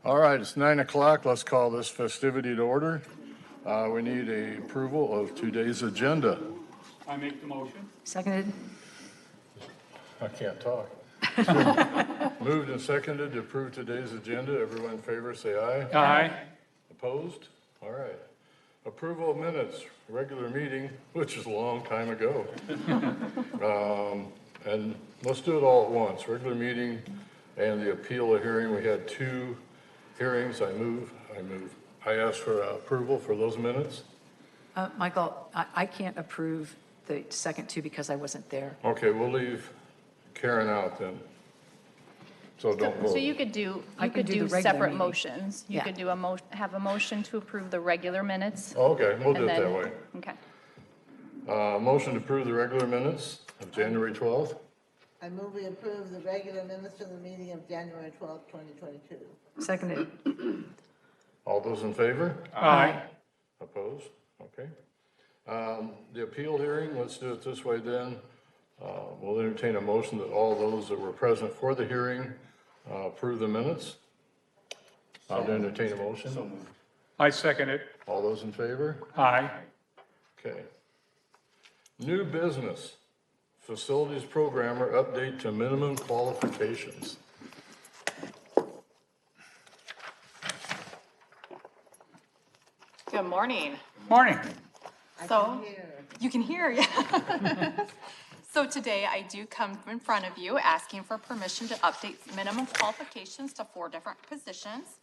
All right, it's 9 o'clock. Let's call this festivity to order. We need a approval of today's agenda. I make the motion. Seconded. I can't talk. Moved and seconded to approve today's agenda. Everyone in favor, say aye. Aye. Opposed? All right. Approval of minutes, regular meeting, which is a long time ago. And let's do it all at once. Regular meeting and the appeal of hearing. We had 2 hearings. I ask for approval for those minutes. Michael, I can't approve the second 2 because I wasn't there. Okay, we'll leave Karen out then. So don't vote. So you could do, I you can could do the do regular separate meeting. motions. You Yeah. could do have a motion to approve the regular minutes. Okay, we'll do and it that then- way. Okay. Motion to approve the regular minutes of January 12th. I move we approve the regular minutes of the meeting of January 12th, 2022. Seconded. All those in favor? Aye. Opposed? Okay. The appeal hearing, let's do it this way then. We'll entertain a motion that all those that were present for the hearing approve the minutes. I'll entertain a motion. I second it. All those in favor? Aye. Okay. New business, facilities programmer update to minimum qualifications. Good morning. Morning. So, Here. you can hear, yeah. So today I do come in front of you asking for permission to update minimum qualifications to 4 different positions.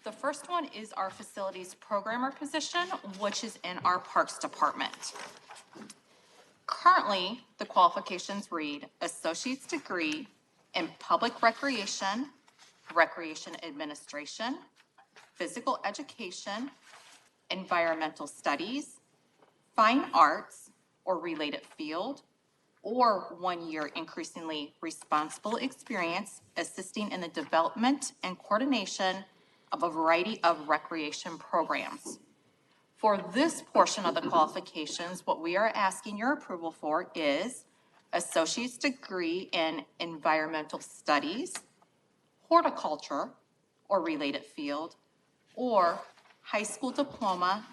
The first one is our facilities programmer position, which is in our Parks Department. Currently, the qualifications read associate's degree in public recreation, recreation administration, physical education, environmental studies, fine arts or related field, or 1 year increasingly responsible experience assisting in the development and coordination of a variety of recreation programs. For this portion of the qualifications, what we are asking your approval for is associate's degree in environmental studies, horticulture or related field, or high school diploma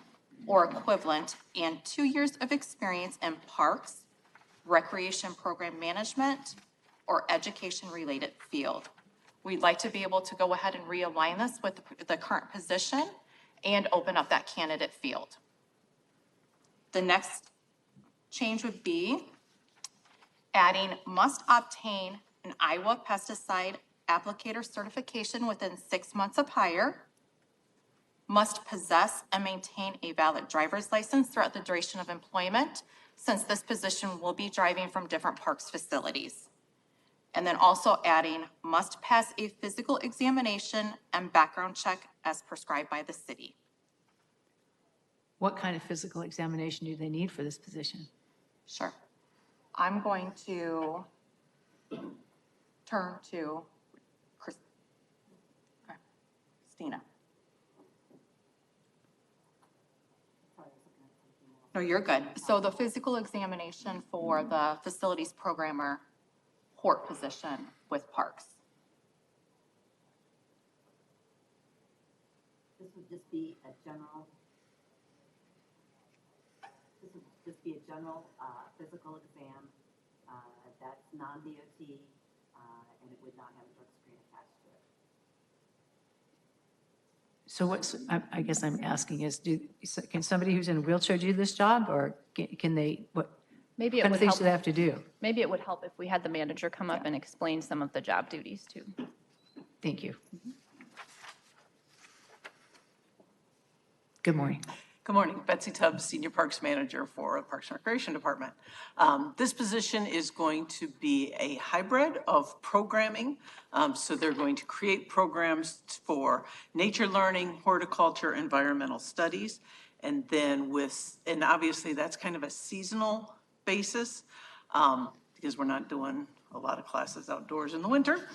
or equivalent and 2 years of experience in parks, recreation program management, or education-related field. We'd like to be able to go ahead and realign this with the current position and open up that candidate field. The next change would be adding must obtain an Iowa pesticide applicator certification within 6 months of hire, must possess and maintain a valid driver's license throughout the duration of employment, since this position will be driving from different parks facilities. And then also adding must pass a physical examination and background check as prescribed by the city. What kind of physical examination do they need for this position? Sure. I'm going to turn to Christina. No, you're good. So the physical examination for the facilities programmer port position with parks. This would just be a general, physical exam, that's non-DOT, and it would not have a drug screen attached to it. So I guess I'm asking is, can somebody who's in a wheelchair do this job, or can they, what Maybe it kind of would things help. do they have to do? Maybe it would help if we had the manager come up and explain some of the job duties too. Thank you. Good morning. Good morning, Betsy Tubbs, Senior Parks Manager for the Parks and Recreation Department. This position is going to be a hybrid of programming. So they're going to create programs for nature learning, horticulture, environmental studies. And then and obviously that's kind of a seasonal basis because we're not doing a lot of classes outdoors in the winter.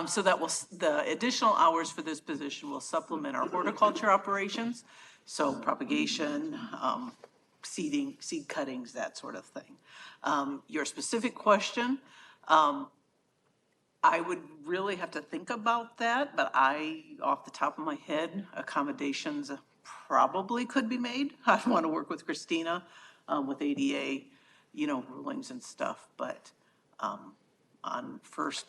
So the additional hours for this position will supplement our horticulture operations. So propagation, seeding, seed cuttings, that sort of thing. Your specific question, I would really have to think about that, but off the top of my head, accommodations probably could be made. I want to work with Christina with ADA, rulings and stuff, but on first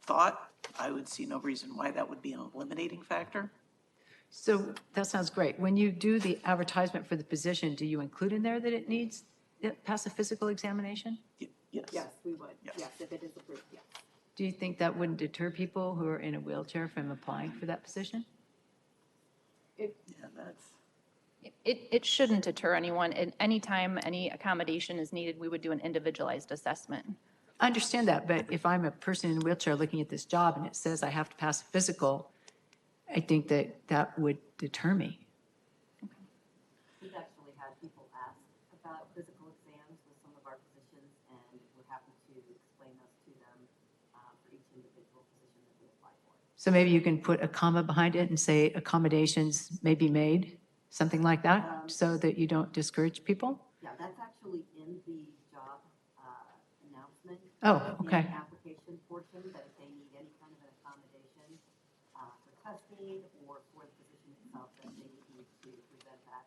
thought, I would see no reason why that would be an eliminating factor. So that sounds great. When you do the advertisement for the position, do you include in there that it pass a physical examination? Yes. Yes, we would. Yes. Yes, if it is approved, yes. Do you think that wouldn't deter people who are in a wheelchair from applying for that position? Yeah, that's. It shouldn't deter anyone. And anytime any accommodation is needed, we would do an individualized assessment. I understand that, but if I'm a person in a wheelchair looking at this job and it says I have to pass a physical, I think that would deter me. We've actually had people ask about physical exams with some of our positions, and we're happy to explain those to them for each individual position that we apply for. So maybe you can put a comma behind it and say accommodations may be made, something like that, so that you don't discourage people? Yeah, that's actually in the job announcement. Oh, okay. In the application portion, that if they need any kind of an accommodation for testing or for the position itself, that they would need to present that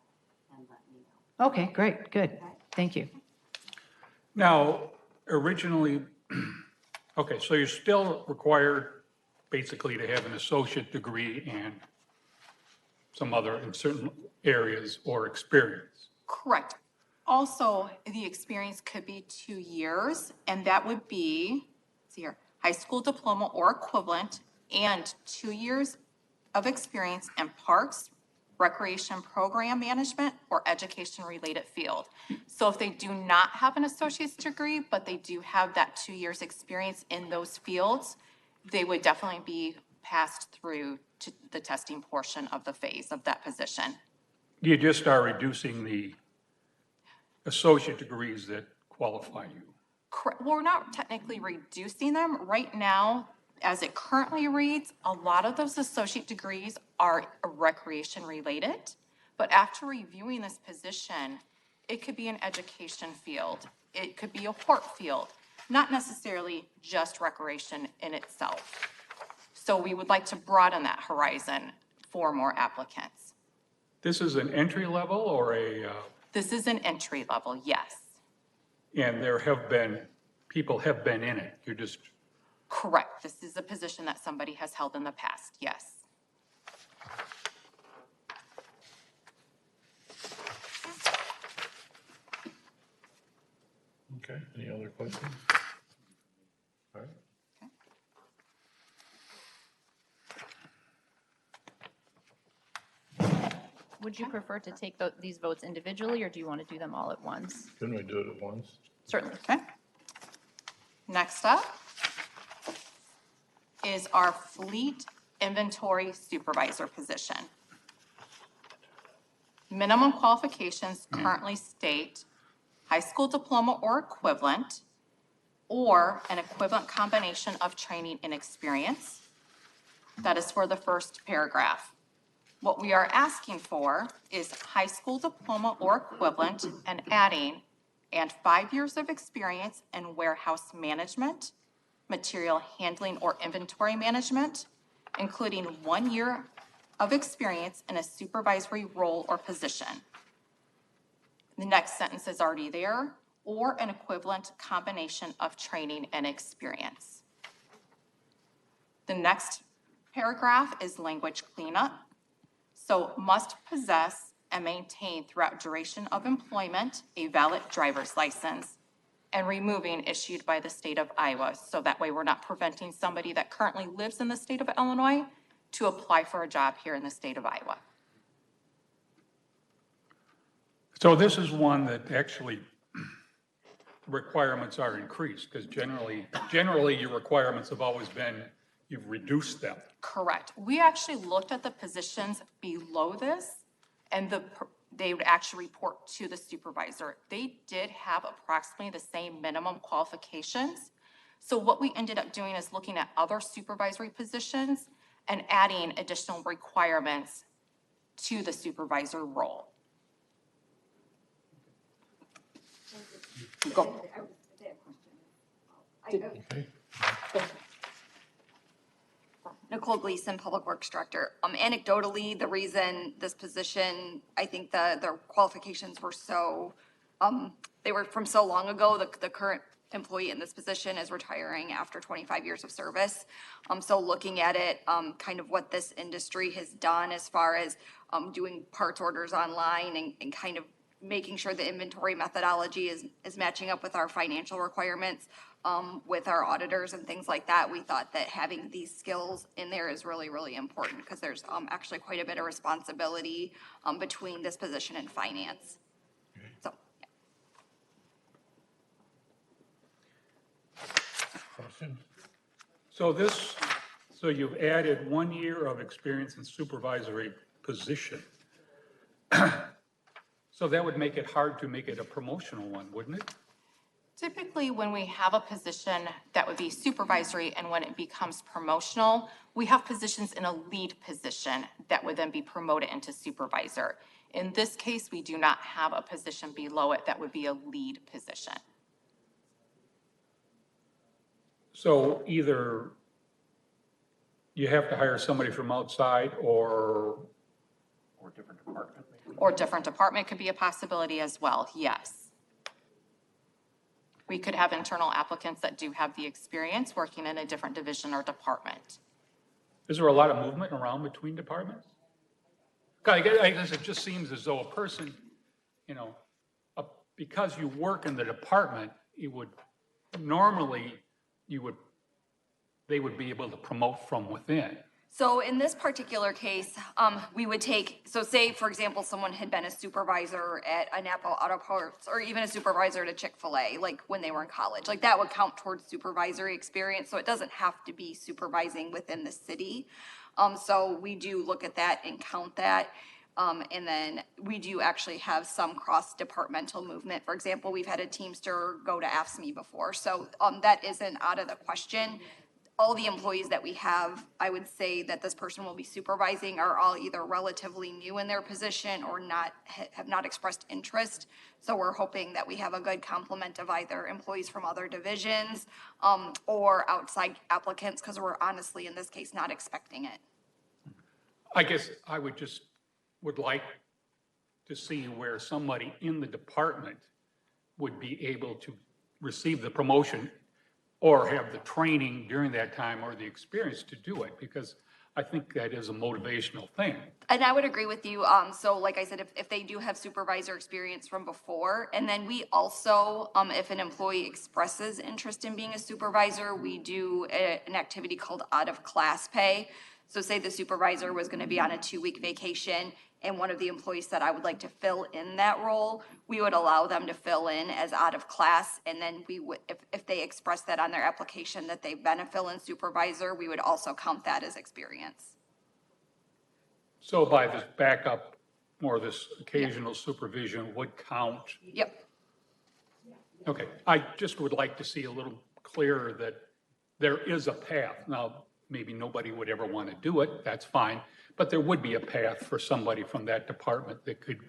and let me know. Okay, great, good. Thank you. Now, originally, okay, so you're still required basically to have an associate degree and some other in certain areas or experience. Correct. Also, the experience could be 2 years, and that would be, let's see here, high school diploma or equivalent, and 2 years of experience in parks, recreation program management, or education-related field. So if they do not have an associate's degree, but they do have that 2 years experience in those fields, they would definitely be passed through to the testing portion of the phase of that position. You just are reducing the associate degrees that qualify you. Correct. Well, we're not technically reducing them. Right now, as it currently reads, a lot of those associate degrees are recreation related. But after reviewing this position, it could be an education field. It could be a hort field, not necessarily just recreation in itself. So we would like to broaden that horizon for more applicants. This is an entry level or This is an entry level, yes. and people have been in it. You're just, Correct. This is a position that somebody has held in the past, yes. Okay, any other questions? All right. Would you prefer to take these votes individually, or do you want to do them all at once? Couldn't we do it at once? Certainly. Okay. Next up is our fleet inventory supervisor position. Minimum qualifications currently state high school diploma or equivalent, or an equivalent combination of training and experience. That is for the first paragraph. What we are asking for is high school diploma or equivalent and adding, and 5 years of experience in warehouse management, material handling or inventory management, including 1 year of experience in a supervisory role or position. The next sentence is already there, or an equivalent combination of training and experience. The next paragraph is language cleanup. So must possess and maintain throughout duration of employment a valid driver's license, and removing issued by the state of Iowa. So that way we're not preventing somebody that currently lives in the state of Illinois to apply for a job here in the state of Iowa. so this is one that actually requirements are increased, because generally your requirements have always been, you've reduced them. Correct. We actually looked at the positions below this, and they would actually report to the supervisor. They did have approximately the same minimum qualifications. So what we ended up doing is looking at other supervisory positions and adding additional requirements to the supervisor role. Go. I have a question. Okay. Nicole Gleason, Public Works Director. Anecdotally, the reason this position, I think the qualifications were so, they were from so long ago. The current employee in this position is retiring after 25 years of service. So looking at it, kind of what this industry has done as far as doing parts orders online and kind of making sure the inventory methodology is matching up with our financial requirements, with our auditors and things like that. We thought that having these skills in there is really, really important because there's actually quite a bit of responsibility between this position and finance. So, Question? So you've added 1 year of experience in supervisory position. So that would make it hard to make it a promotional one, wouldn't it? Typically, when we have a position that would be supervisory and when it becomes promotional, we have positions in a lead position that would then be promoted into supervisor. In this case, we do not have a position below it that would be a lead position. So either you have to hire somebody from outside or different department. Or different department could be a possibility as well, yes. We could have internal applicants that do have the experience working in a different division or department. Is there a lot of movement around between departments? I guess it just seems as though a person, you know, because you work in the department, they would be able to promote from within. so in this particular case, we would take, so say, for example, someone had been a supervisor at a Napa Auto Parts or even a supervisor at a Chick-fil-A, like when they were in college, like that would count towards supervisory experience. So it doesn't have to be supervising within the city. So we do look at that and count that. And then we do actually have some cross-departmental movement. For example, we've had a Teamster go to AFSCME before. So that isn't out of the question. All the employees that we have, I would say that this person will be supervising are all either relatively new in their position or have not expressed interest. So we're hoping that we have a good complement of either employees from other divisions or outside applicants, because we're honestly, in this case, not expecting it. I guess I would like to see where somebody in the department would be able to receive the promotion or have the training during that time or the experience to do it, because I think that is a motivational thing. And I would agree with you. So like I said, if they do have supervisor experience from before, and then we also, if an employee expresses interest in being a supervisor, we do an activity called out of class pay. So say the supervisor was going to be on a 2-week vacation and one of the employees said, I would like to fill in that role, we would allow them to fill in as out of class. And then we would, if they express that on their application that they've been a fill-in supervisor, we would also count that as experience. So by this backup or this occasional supervision would count. Yep. Okay, I just would like to see a little clearer that there is a path. Now, maybe nobody would ever want to do it, that's fine, but there would be a path for somebody from that department that could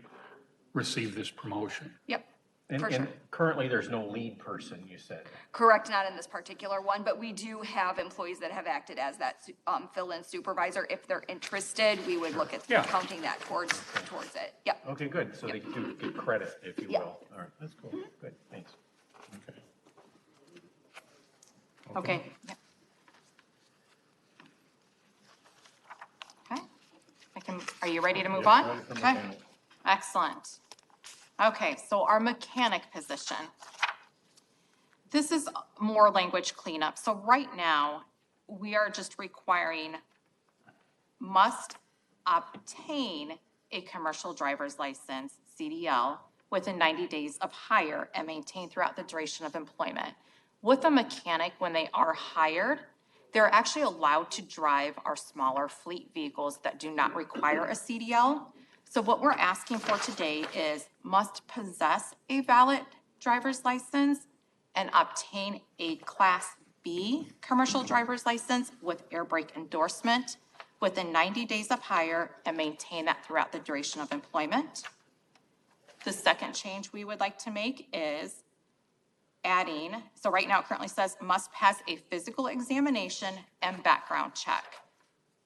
receive this promotion. Yep. And currently, there's no lead person, you said. Correct, not in this particular one, but we do have employees that have acted as that fill-in supervisor. If they're interested, we would look at counting that towards it. Yep. Okay, good, so they do get credit, if you will. All right, that's cool, good, thanks. Okay. Yep. Okay. Are you ready to move on? Okay. Excellent. Okay, so our mechanic position. This is more language cleanup. So right now, we are just requiring must obtain a commercial driver's license, CDL, within 90 days of hire and maintain throughout the duration of employment. With a mechanic, when they are hired, they're actually allowed to drive our smaller fleet vehicles that do not require a CDL. So what we're asking for today is must possess a valid driver's license and obtain a Class B commercial driver's license with air brake endorsement within 90 days of hire and maintain that throughout the duration of employment. The second change we would like to make is adding, so right now it currently says must pass a physical examination and background check.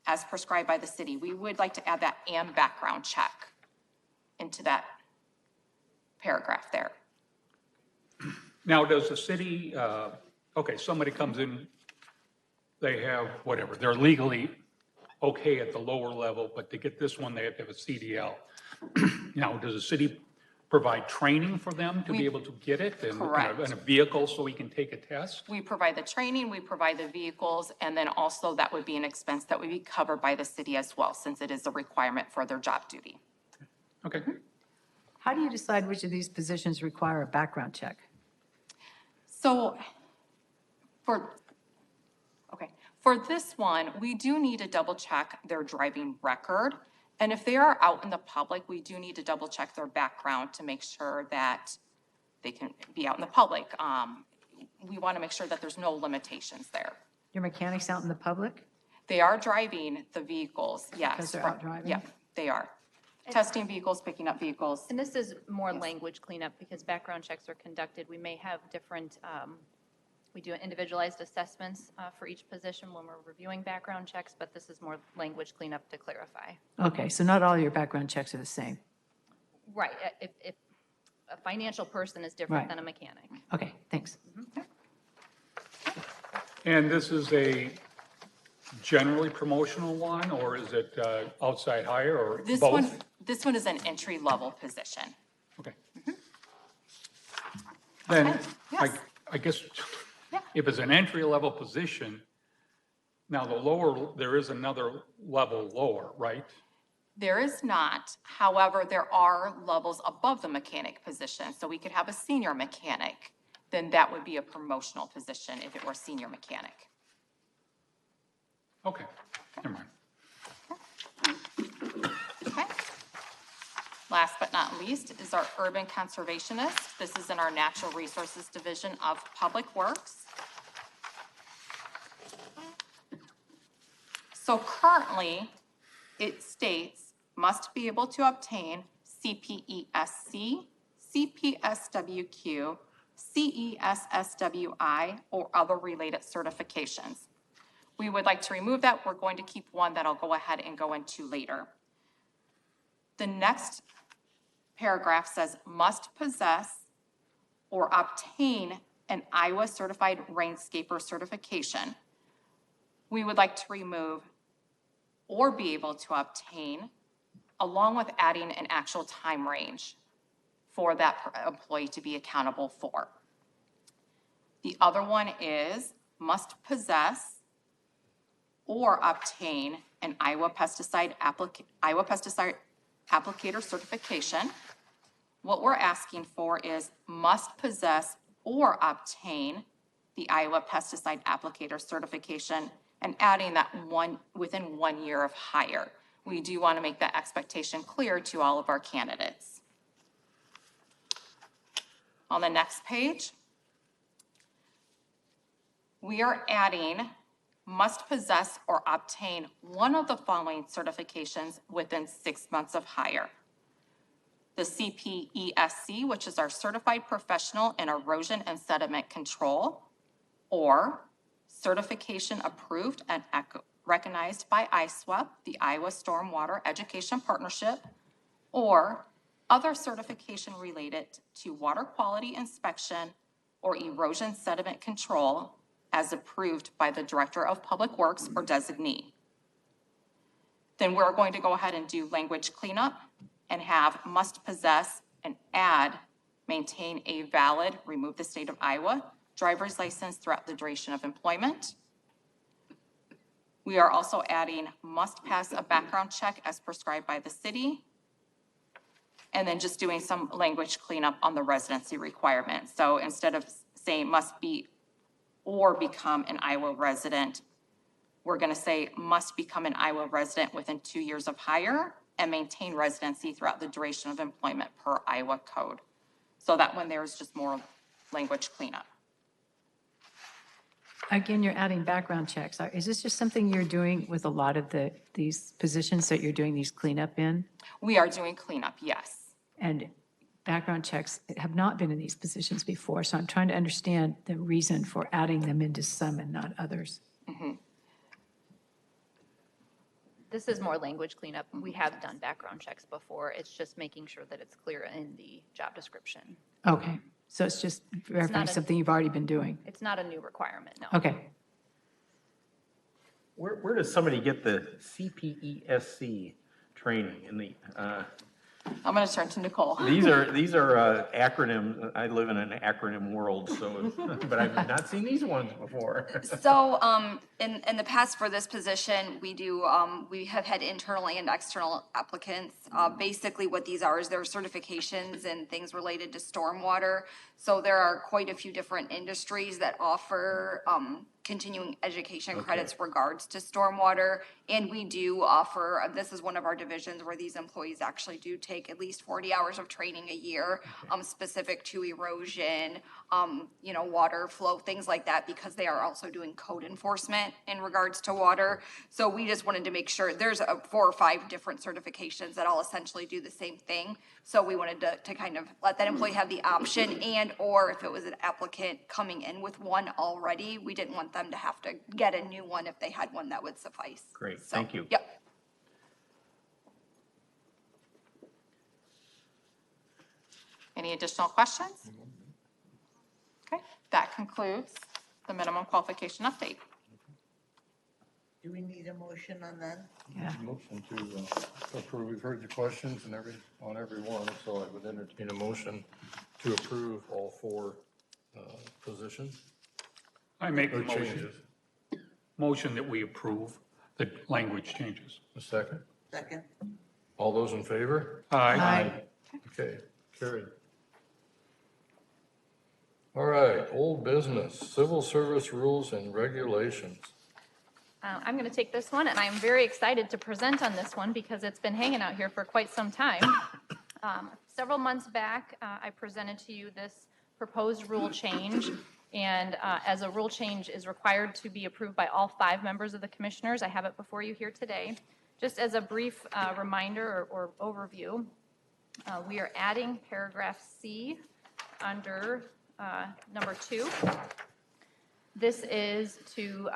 as prescribed by the city. We would like to add that and background check into that paragraph there. Now, does the city, okay, somebody comes in, they have whatever, they're legally okay at the lower level, but to get this one, they have to have a CDL. Now, does the city provide training for them to be able to get it? Correct. And a vehicle so we can take a test? We provide the training, we provide the vehicles, and then also that would be an expense that would be covered by the city as well, since it is a requirement for their job duty. Okay. How do you decide which of these positions require a background check? So for this one, we do need to double check their driving record. And if they are out in the public, we do need to double check their background to make sure that they can be out in the public. We want to make sure that there's no limitations there. Your mechanics out in the public? They are driving the vehicles, yes. Because they're out driving? Yeah, they are. Testing vehicles, picking up vehicles. And this is more language cleanup because background checks are conducted. We may have different, we do individualized assessments for each position when we're reviewing background checks, but this is more language cleanup to clarify. Okay, so not all your background checks are the same. Right, if a financial person is different Right. than a mechanic. Okay, thanks. And this is a generally promotional one, or is it outside hire, or This both? one is an entry-level position. Okay. Then, Okay, yes. I guess, Yeah. if it's an entry-level position, now the lower, there is another level lower, right? There is not. However, there are levels above the mechanic position. So we could have a senior mechanic. Then that would be a promotional position if it were senior mechanic. Okay, never mind. Okay. Last but not least is our urban conservationist. This is in our natural resources division of Public Works. So currently, it states must be able to obtain CPESC, CPSWQ, CESSWI, or other related certifications. We would like to remove that. We're going to keep one that I'll go ahead and go into later. The next paragraph says must possess or obtain an Iowa Certified Rainscaper certification. We would like to remove or be able to obtain, along with adding an actual time range for that employee to be accountable for. The other one is must possess or obtain an Iowa pesticide applicator certification. What we're asking for is must possess or obtain the Iowa pesticide applicator certification and adding that one within 1 year of hire. We do want to make that expectation clear to all of our candidates. On the next page, we are adding must possess or obtain one of the following certifications within 6 months of hire. The CPESC, which is our Certified Professional in Erosion and Sediment Control, or certification approved and recognized by ISWEP, the Iowa Stormwater Education Partnership, or other certification related to water quality inspection or erosion sediment control as approved by the Director of Public Works or designee. Then we're going to go ahead and do language cleanup and have must possess and add maintain a valid, remove the state of Iowa, driver's license throughout the duration of employment. We are also adding must pass a background check as prescribed by the city. And then just doing some language cleanup on the residency requirement. So instead of saying must be or become an Iowa resident, we're going to say must become an Iowa resident within 2 years of hire and maintain residency throughout the duration of employment per Iowa code. So that one there is just more language cleanup. Again, you're adding background checks. Is this just something you're doing with a lot of these positions that you're doing these cleanup in? We are doing cleanup, yes. And background checks have not been in these positions before, so I'm trying to understand the reason for adding them into some and not others. This is more language cleanup. We have done background checks before. It's just making sure that it's clear in the job description. Okay, so it's just verifying a- something you've already been doing. It's not a new requirement, no. Okay. Where does somebody get the CPESC training in the, I'm going to turn to Nicole. these are acronyms. I live in an acronym world, so, but I've not seen these ones before. So, in the past for this position, we have had internal and external applicants. Basically what these are is they're certifications and things related to stormwater. So there are quite a few different industries that offer, continuing education credits regards to stormwater. And we do offer, this is one of our divisions where these employees actually do take at least 40 hours of training a year, specific to erosion, water flow, things like that, because they are also doing code enforcement in regards to water. So we just wanted to make sure, there's 4 or 5 different certifications that all essentially do the same thing. So we wanted to kind of let that employee have the option, and or if it was an applicant coming in with one already, we didn't want them to have to get a new one if they had one that would suffice. Great, So, thank you. Yep. Any additional questions? Okay, that concludes the minimum qualification update. Do we need a motion on that? Yeah. Motion to approve. We've heard the questions and on every one, so I would entertain a motion to approve all 4 positions I make the or motion, changes. motion that we approve the language changes. A second? Second. All those in favor? Aye. Okay, carried. All right, old business, civil service rules and regulations. I'm going to take this one, and I'm very excited to present on this one because it's been hanging out here for quite some time. Several months back, I presented to you this proposed rule change, and as a rule change is required to be approved by all 5 members of the commissioners, I have it before you here today. Just as a brief reminder or overview, we are adding paragraph C under number 2. This is to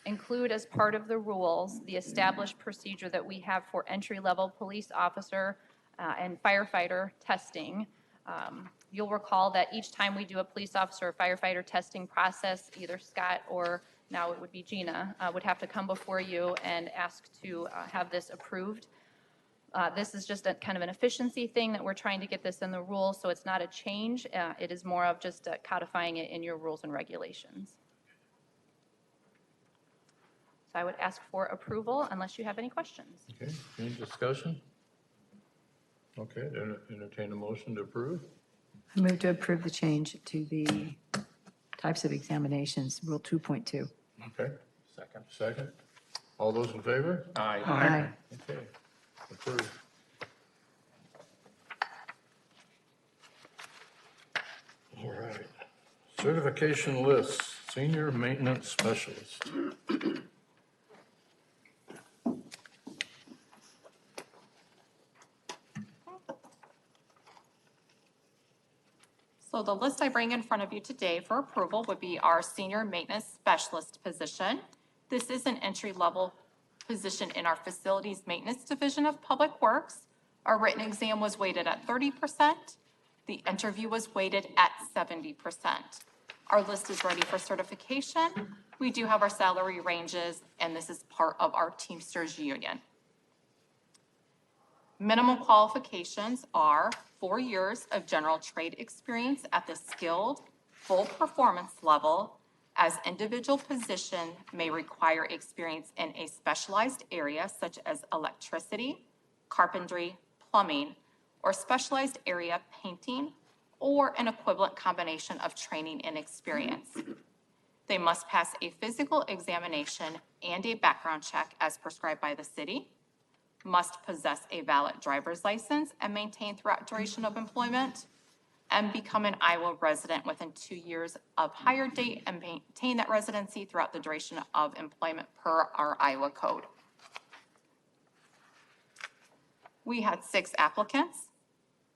include as part of the rules the established procedure that we have for entry-level police officer and firefighter testing. You'll recall that each time we do a police officer or firefighter testing process, either Scott or now it would be Gina, would have to come before you and ask to have this approved. This is just a kind of an efficiency thing that we're trying to get this in the rules, so it's not a change. It is more of just codifying it in your rules and regulations. So I would ask for approval unless you have any questions. Okay, any discussion? Okay, entertain a motion to approve. I move to approve the change to the types of examinations, Rule 2.2. Okay, second. All those in favor? Aye. Aye. Okay, approved. All right, certification lists, senior maintenance specialist. So the list I bring in front of you today for approval would be our senior maintenance specialist position. This is an entry-level position in our facilities maintenance division of Public Works. Our written exam was weighted at 30%. The interview was weighted at 70%. Our list is ready for certification. We do have our salary ranges, and this is part of our Teamsters union. Minimum qualifications are 4 years of general trade experience at the skilled, full performance level, as individual position may require experience in a specialized area such as electricity, carpentry, plumbing, or specialized area painting, or an equivalent combination of training and experience. They must pass a physical examination and a background check as prescribed by the city, must possess a valid driver's license and maintain throughout duration of employment, and become an Iowa resident within 2 years of hire date and maintain that residency throughout the duration of employment per our Iowa code. We had 6 applicants.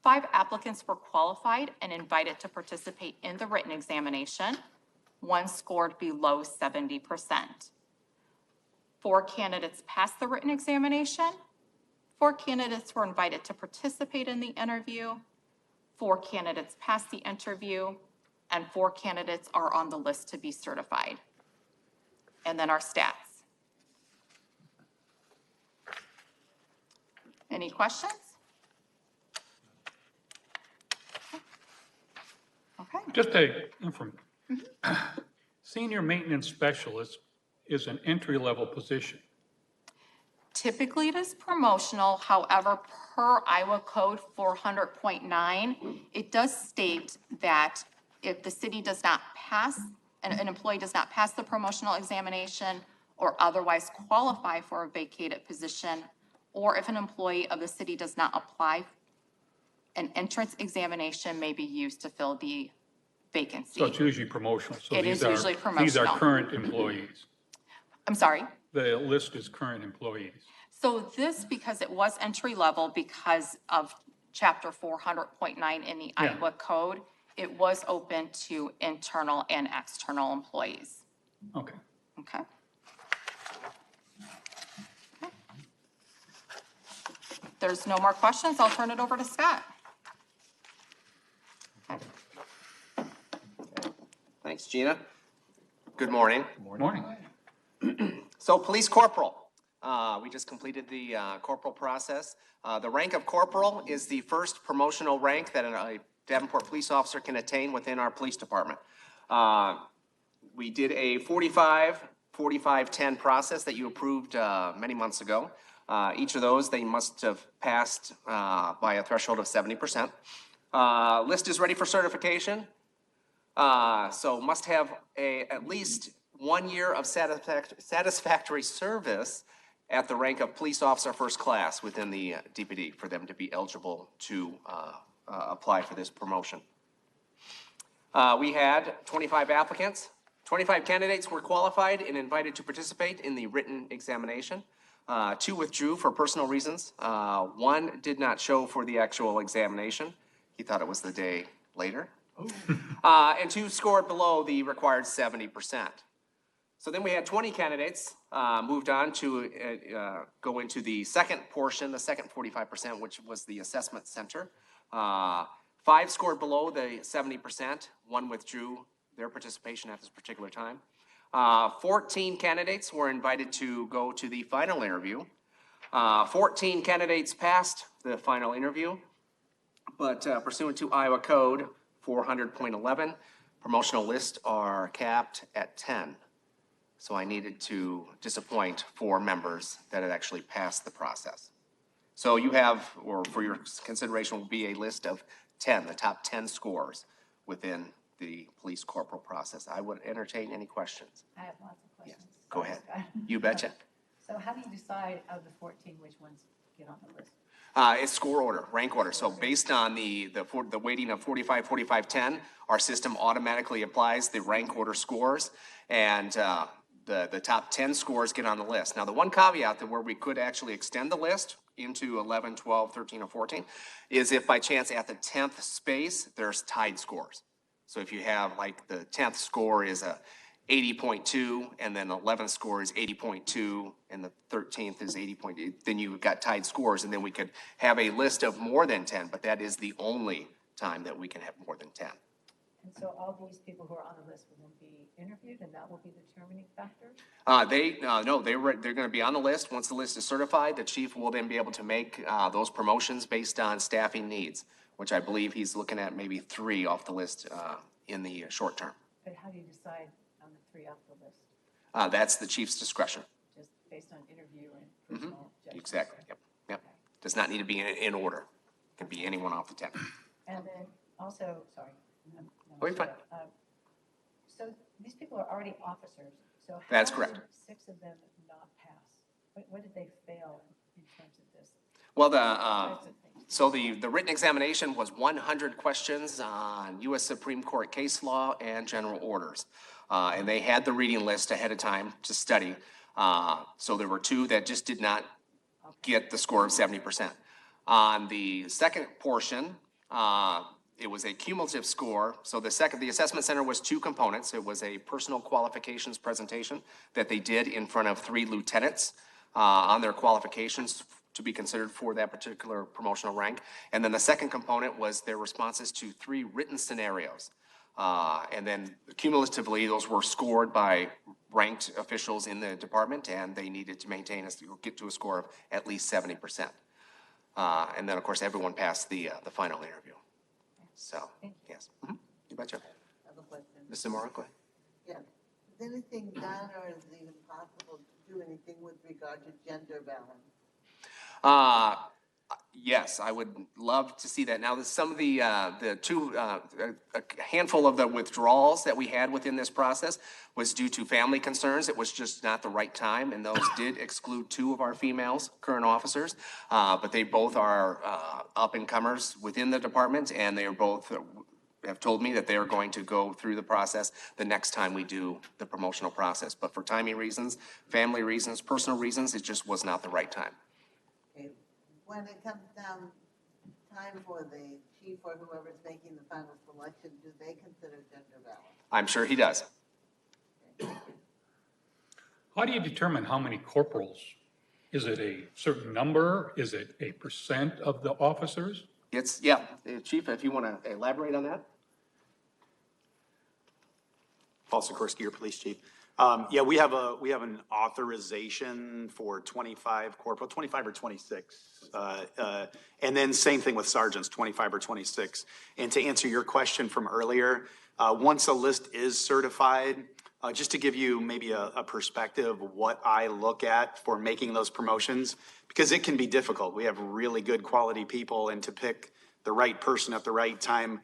5 applicants were qualified and invited to participate in the written examination. 1 scored below 70%. 4 candidates passed the written examination. 4 candidates were invited to participate in the interview. 4 candidates passed the interview, and 4 candidates are on the list to be certified. And then our stats. Any questions? Okay. Just senior maintenance specialist is an entry-level position. Typically, it is promotional. However, per Iowa Code 400.9, it does state that if the city does not pass, an employee does not pass the promotional examination or otherwise qualify for a vacated position, or if an employee of the city does not apply, an entrance examination may be used to fill the vacancy. So it's usually promotional. So It these is are- usually These promotional. are current employees. I'm sorry? The list is current employees. So this, because it was entry level, because of chapter 400.9 in the Yeah. Iowa Code, it was open to internal and external employees. Okay. Okay? There's no more questions. I'll turn it over to Scott. Thanks, Gina. Good morning. Morning. So police corporal, we just completed the corporal process. The rank of corporal is the first promotional rank that a Davenport police officer can attain within our police department. We did a 45-10 process that you approved many months ago. Each of those, they must have passed by a threshold of 70%. List is ready for certification. So must have at least 1 year of satisfactory service at the rank of police officer first class within the DPD for them to be eligible to apply for this promotion. We had 25 applicants. 25 candidates were qualified and invited to participate in the written examination. 2 withdrew for personal reasons. 1 did not show for the actual examination. He thought it was the day later. And 2 scored below the required 70%. So then we had 20 candidates moved on to go into the second portion, the second 45%, which was the assessment center. 5 scored below the 70%. 1 withdrew their participation at this particular time. 14 candidates were invited to go to the final interview. 14 candidates passed the final interview, but pursuant to Iowa Code 400.11, promotional lists are capped at 10. So I needed to disappoint 4 members that had actually passed the process. So you have, or for your consideration, will be a list of 10, the top 10 scores within the police corporal process. I would entertain any questions. I have lots of questions. Go ahead. You betcha. So how do you decide of the 14 which ones get on the list? It's score order, rank order. So based on the weighting of 45, 45, 10, our system automatically applies the rank order scores, and the top 10 scores get on the list. Now, the one caveat that where we could actually extend the list into 11, 12, 13, or 14 is if by chance at the 10th space, there's tied scores. So if you have like the 10th score is a 80.2, and then 11th score is 80.2, and the 13th is 80.2, then you've got tied scores, and then we could have a list of more than 10, but that is the only time that we can have more than 10. And so all these people who are on the list will then be interviewed, and that will be the determining factor? They're going to be on the list. Once the list is certified, the chief will then be able to make those promotions based on staffing needs, which I believe he's looking at maybe 3 off the list in the short term. But how do you decide on the 3 off the list? That's the chief's discretion. Just based on interview and personal judgment? Exactly. Yep. Does not need to be in order. Can be anyone off the 10. And then also, sorry. Oh, you're fine. So these people are already officers, so That's how correct. did 6 of them not pass? What did they fail in terms of this? Well, Types of things. so the written examination was 100 questions on U.S. Supreme Court case law and general orders. And they had the reading list ahead of time to study. So there were 2 that just did not get the score of 70%. On the second portion, it was a cumulative score. So the assessment center was two components. It was a personal qualifications presentation that they did in front of 3 lieutenants on their qualifications to be considered for that particular promotional rank. And then the second component was their responses to 3 written scenarios. And then cumulatively, those were scored by ranked officials in the department, and they needed to get to a score of at least 70%. And then, of course, everyone passed the final interview. So, yes. You betcha. I have a question. Mr. Morrow, go ahead. Yeah. Is anything done or is it even possible to do anything with regard to gender balance? Yes, I would love to see that. Now, some of the a handful of the withdrawals that we had within this process was due to family concerns. It was just not the right time, and those did exclude 2 of our females, current officers. But they both are up-and-comers within the department, and they are both have told me that they are going to go through the process the next time we do the promotional process. But for timing reasons, family reasons, personal reasons, it just was not the right time. Okay. When it comes down time for the chief or whoever's making the final selection, do they consider gender balance? I'm sure he does. How do you determine how many corporals? Is it a certain number? Is it a % of the officers? It's, yeah, Chief, if you want to elaborate on that? Paul Sikorsky, your police chief. Yeah, we have an authorization for 25 corporal, 25 or 26. And then same thing with sergeants, 25 or 26. And to answer your question from earlier, once a list is certified, just to give you maybe a perspective of what I look at for making those promotions, because it can be difficult. We have really good quality people, and to pick the right person at the right time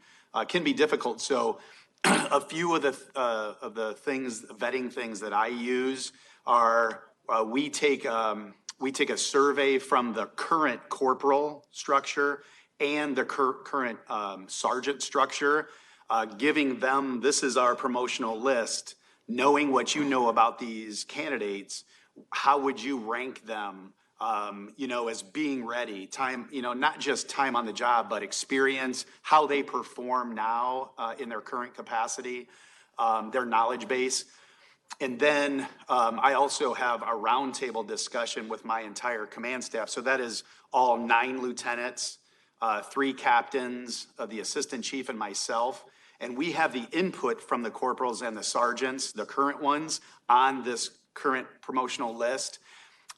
can be difficult. So a few of the things, vetting things that I use are we take a survey from the current corporal structure and the current sergeant structure, giving them, this is our promotional list, knowing what you know about these candidates, how would you rank them, as being ready, time, not just time on the job, but experience, how they perform now in their current capacity, their knowledge base. And then I also have a roundtable discussion with my entire command staff. So that is all 9 lieutenants, 3 captains, the assistant chief, and myself. And we have the input from the corporals and the sergeants, the current ones, on this current promotional list.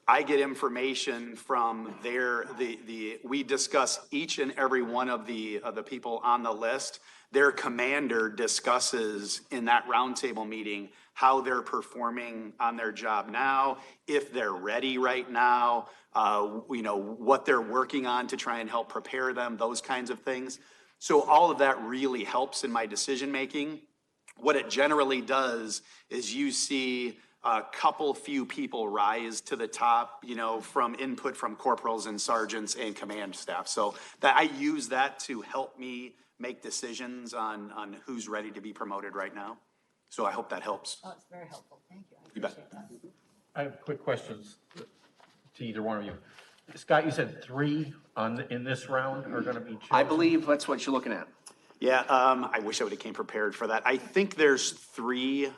I get information from we discuss each and every one of the people on the list. Their commander discusses in that roundtable meeting how they're performing on their job now, if they're ready right now, what they're working on to try and help prepare them, those kinds of things. So all of that really helps in my decision-making. What it generally does is you see a few people rise to the top, from input from corporals and sergeants and command staff. So that I use that to help me make decisions on who's ready to be promoted right now. So I hope that helps. Oh, it's very helpful. Thank you. You bet. Appreciate that. I have quick questions to either one of you. Scott, you said 3 in this round are going to be chosen? I believe that's what you're looking at. Yeah, I wish I would have came prepared for that. I think there's 3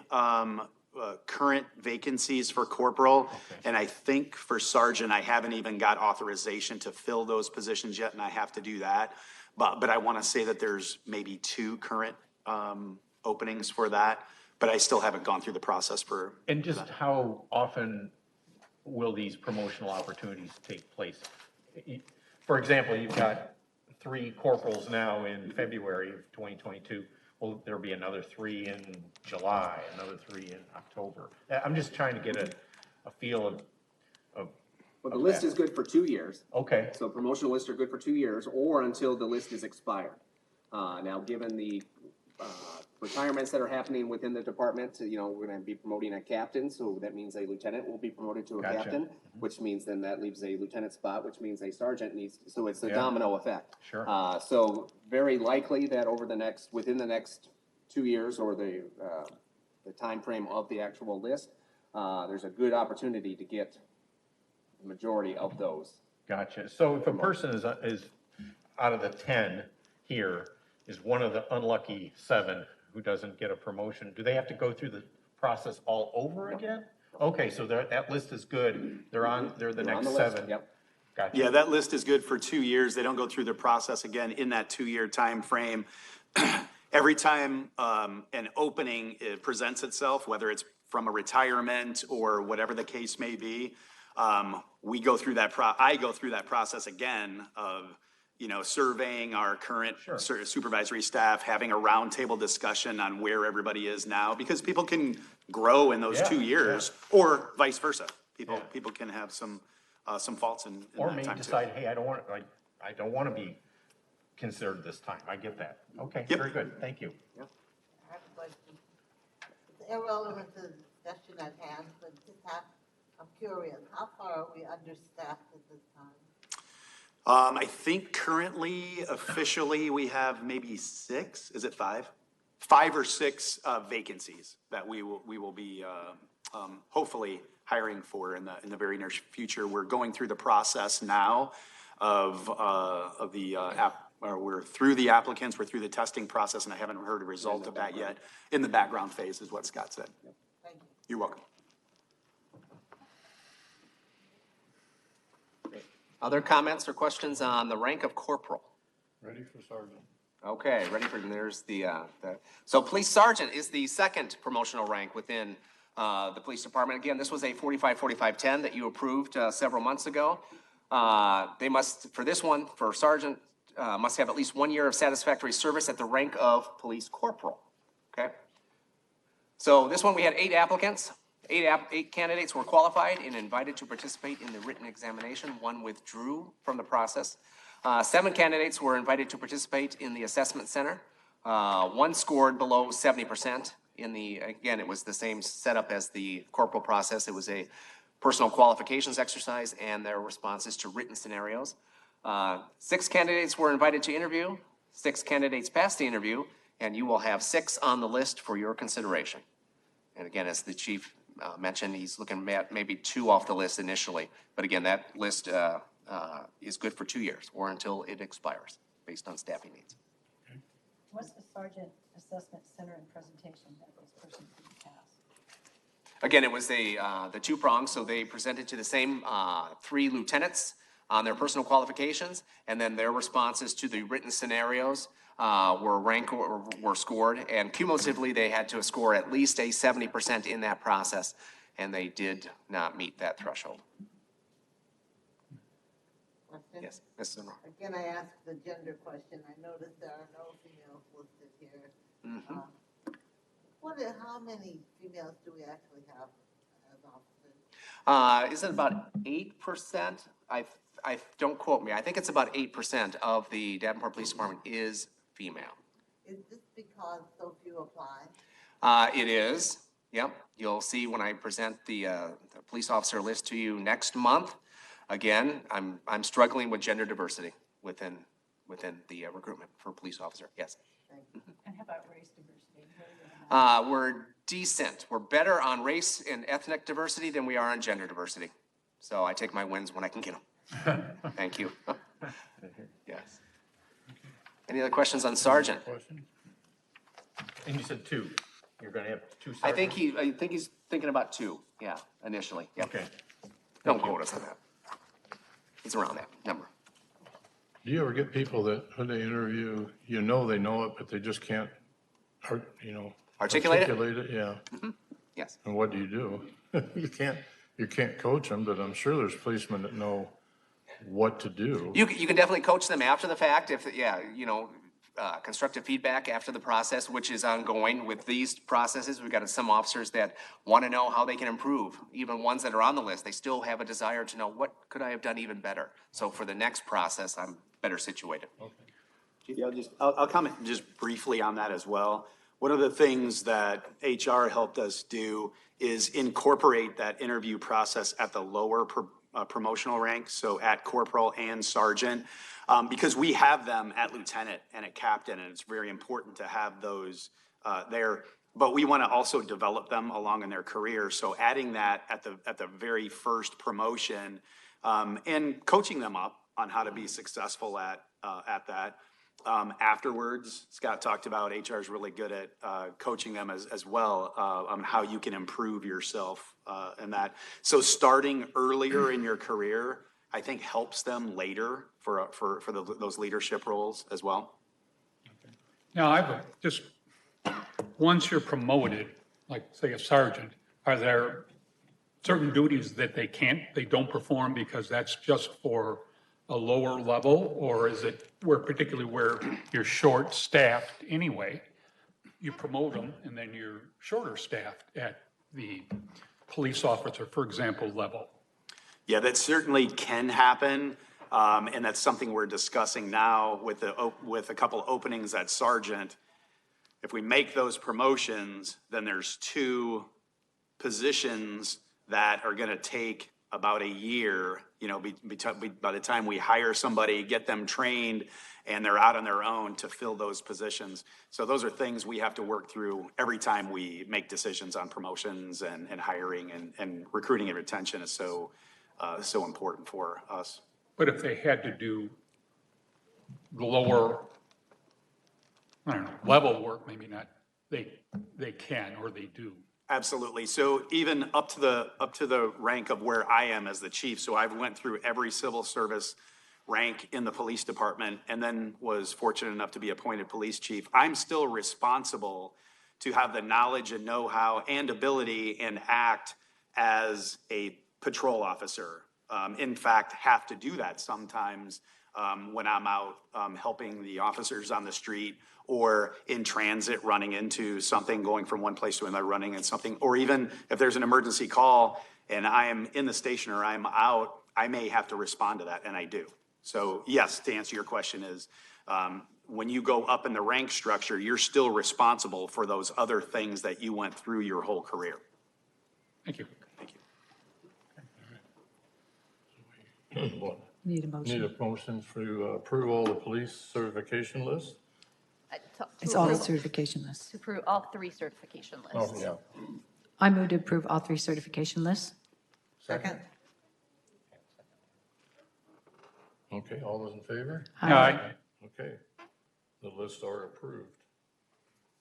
current vacancies for corporal, and I think for sergeant, I haven't even got authorization to fill those positions yet, and I have to do that. But I want to say that there's maybe 2 current openings for that, but I still haven't gone through the process for. And just how often will these promotional opportunities take place? For example, you've got 3 corporals now in February of 2022. Will there be another 3 in July, another 3 in October? I'm just trying to get a feel of. Well, the list is good for 2 years. Okay. So promotional lists are good for 2 years or until the list is expired. Now, given the retirements that are happening within the department, we're going to be promoting a captain, so that means a lieutenant will be promoted to a captain, which means then that leaves a lieutenant spot, which means a sergeant so it's a domino effect. Sure. So very likely that within the next 2 years or the time frame of the actual list, there's a good opportunity to get the majority of those. Gotcha. So if a person is out of the 10 here, is one of the unlucky 7 who doesn't get a promotion, do they have to go through the process all over again? Okay, so that list is good. They're the They're on next the list, 7. yep. Gotcha. Yeah, that list is good for 2 years. They don't go through the process again in that 2-year time frame. Every time an opening presents itself, whether it's from a retirement or whatever the case may be, we go through that I go through that process again of, surveying our current supervisory staff, having a roundtable discussion on where everybody is now, because people can grow in those 2 years, or vice versa. People can have some faults in Or that maybe time too. decide, hey, I don't want to be considered this time. I get that. Okay, Yep. very good. Thank you. I have a question. It's irrelevant to the discussion at hand, but I'm curious, how far are we understaffed at this time? I think currently, officially, we have maybe 6, is it 5? 5 or 6 vacancies that we will be hopefully hiring for in the very near future. We're going through the process now of we're through the applicants, we're through the testing process, and I haven't heard a result of that yet. In the background phase is what Scott said. Thank you. You're welcome. Other comments or questions on the rank of corporal? Ready for sergeant. Okay, ready for, there's so police sergeant is the second promotional rank within the police department. Again, this was a 45-45-10 that you approved several months ago. They must, for this one, for sergeant, must have at least 1 year of satisfactory service at the rank of police corporal, okay? So this one, we had 8 applicants. 8 candidates were qualified and invited to participate in the written examination. 1 withdrew from the process. 7 candidates were invited to participate in the assessment center. 1 scored below 70% again, it was the same setup as the corporal process. It was a personal qualifications exercise and their responses to written scenarios. 6 candidates were invited to interview. 6 candidates passed the interview, and you will have 6 on the list for your consideration. And again, as the chief mentioned, he's looking at maybe 2 off the list initially. But again, that list is good for 2 years or until it expires based on staffing needs. What's the sergeant assessment center and presentation that this person could pass? Again, it was the 2 prongs, so they presented to the same 3 lieutenants on their personal qualifications, and then their responses to the written scenarios were scored, and cumulatively they had to score at least a 70% in that process, and they did not meet that threshold. Question? Yes, Mrs. Monroe. Again, I asked the gender question. I noticed there are no females listed here. Mhm. How many females do we actually have as officers? Is it about 8%? I don't quote me. I think it's about 8% of the Davenport Police Department is female. Is this because so few apply? It is. Yep. You'll see when I present the police officer list to you next month. Again, I'm struggling with gender diversity within the recruitment for police officer. Yes. Thank you. And how about race diversity? Where are you on that? We're decent. We're better on race and ethnic diversity than we are on gender diversity. So I take my wins when I can get them. Thank you. Yes. Any other questions on sergeant? Question? And you said 2. You're going to have 2 sergeants? I think he's thinking about 2. Yeah, initially. Yep. Okay. Don't quote us on that. It's around that number. Do you ever get people that, when they interview, they know it, but they just can't, Articulate it? articulate it? Yeah. Yes. And what do you do? You can't coach them, but I'm sure there's policemen that know what to do. You can definitely coach them after the fact if, constructive feedback after the process, which is ongoing with these processes. We've got some officers that want to know how they can improve. Even ones that are on the list, they still have a desire to know what could I have done even better. So for the next process, I'm better situated. Yeah, I'll comment just briefly on that as well. One of the things that HR helped us do is incorporate that interview process at the lower promotional rank, so at corporal and sergeant, because we have them at lieutenant and at captain, and it's very important to have those there. But we want to also develop them along in their career, so adding that at the very first promotion and coaching them up on how to be successful at that. afterwards. Scott talked about HR is really good at coaching them as well on how you can improve yourself and that. So starting earlier in your career, I think helps them later for those leadership roles as well. Now, just, once you're promoted, like say a sergeant, are there certain duties that they don't perform because that's just for a lower level? Or is it particularly where you're short-staffed anyway, you promote them and then you're shorter staffed at the police officer, for example, level? Yeah, that certainly can happen. And that's something we're discussing now with a couple openings at sergeant. If we make those promotions, then there's 2 positions that are going to take about a year, by the time we hire somebody, get them trained, and they're out on their own to fill those positions. So those are things we have to work through every time we make decisions on promotions and hiring, and recruiting and retention is so important for us. But if they had to do the lower, I don't know, level work, maybe not, they can or they do. Absolutely. So even up to the rank of where I am as the chief, so I've went through every civil service rank in the police department and then was fortunate enough to be appointed police chief. I'm still responsible to have the knowledge and know-how and ability and act as a patrol officer. In fact, have to do that sometimes when I'm out helping the officers on the street or in transit, running into something, going from one place to another, running into something, or even if there's an emergency call and I am in the station or I'm out, I may have to respond to that, and I do. So yes, to answer your question is, when you go up in the rank structure, you're still responsible for those other things that you went through your whole career. Thank you. Thank you. What? Need a motion. Need a motion to approve all the police certification lists? It's all the certification lists. To approve all 3 certification Oh, lists. yeah. I move to approve all 3 certification lists. Second. Okay, all those in favor? Aye. Okay, the lists are approved.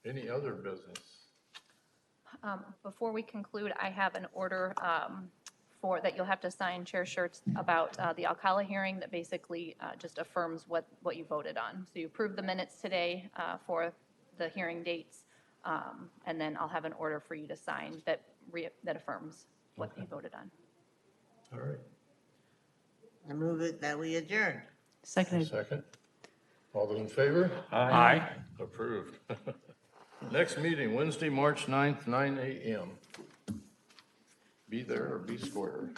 Any other business? Before we conclude, I have an order that you'll have to sign, Chair Shirts, about the Alcala hearing that basically just affirms what you voted on. So you approved the minutes today for the hearing dates, and then I'll have an order for you to sign that affirms what you voted on. All right. I move it that we adjourn. Seconded. Second. All those in favor? Aye. Approved. Next meeting, Wednesday, March 9th, 9 a.m. Be there or be square.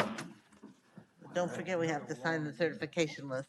Don't forget, we have to sign the certification list.